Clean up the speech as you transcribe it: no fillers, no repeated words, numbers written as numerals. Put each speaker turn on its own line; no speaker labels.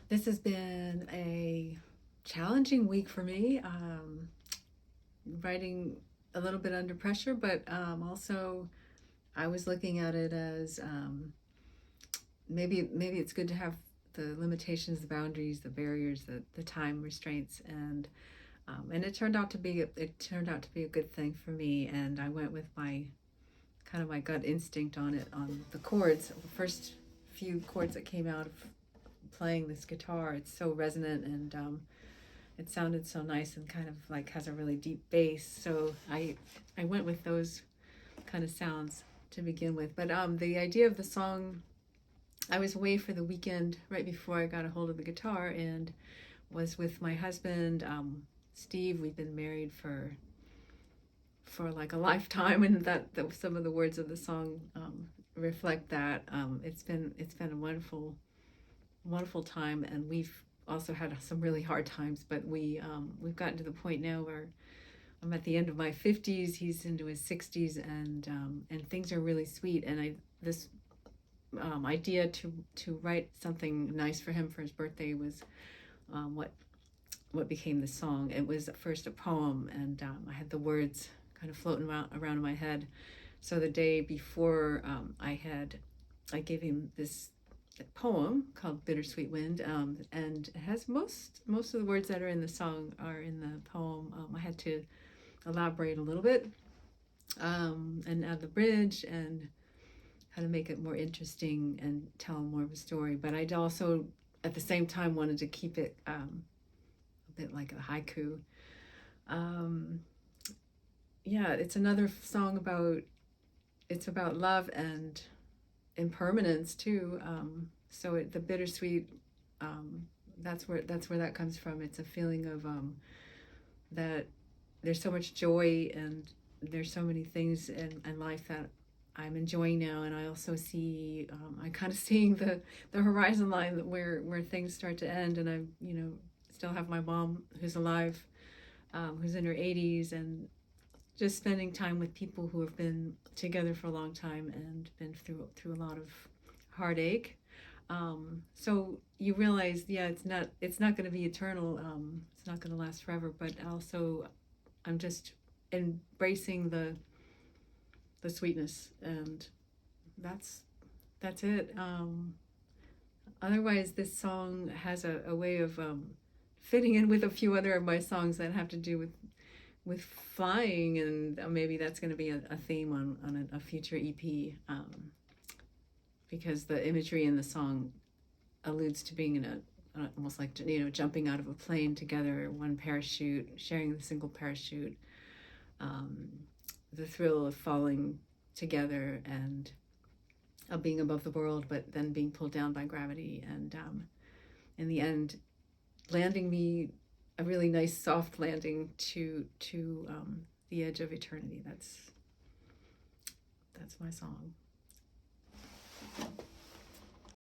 This has been a challenging week for me. Writing a little bit under pressure, but also I was looking at it as maybe it's good to have the limitations, the boundaries, the barriers, the time restraints, and it turned out to be a good thing for me. And I went with my gut instinct on it, on the chords. The first few chords that came out of playing this guitar, it's so resonant, and it sounded so nice and kind of like has a really deep bass. So I went with those kind of sounds to begin with. But the idea of the song, I was away for the weekend right before I got a hold of the guitar, and was with my husband, Steve. We've been married for like a lifetime, and that some of the words of the song reflect that. It's been a wonderful time, and we've also had some really hard times, but we've gotten to the point now where I'm at the end of my 50s, he's into his 60s, and things are really sweet. And this idea to write something nice for him for his birthday was what became the song. It was at first a poem, and I had the words kind of floating around in my head. So the day before, I gave him this poem called Bittersweet Wind, and it has most of the words that are in the song are in the poem. I had to elaborate a little bit, and add the bridge and how to make it more interesting and tell more of a story. But I'd also at the same time wanted to keep it a bit like a haiku. Yeah, it's another song about love and impermanence too. So the bittersweet, that's where that comes from. It's a feeling of that there's so much joy, and there's so many things in life that I'm enjoying now, and I also see I'm kind of seeing the horizon line where things start to end, and I'm still have my mom who's alive, who's in her 80s, and just spending time with people who have been together for a long time and been through a lot of heartache. So you realize, yeah, it's not going to be eternal. It's not going to last forever. But also, I'm just embracing the sweetness, and that's it. Otherwise, this song has a way of fitting in with a few other of my songs that have to do with flying, and maybe that's going to be a theme on a future EP, because the imagery in the song alludes to being in almost like jumping out of a plane together, one parachute, sharing the single parachute, the thrill of falling together, and of being above the world, but then being pulled down by gravity, and in the end, landing me a really nice soft landing to the edge of eternity. That's my song.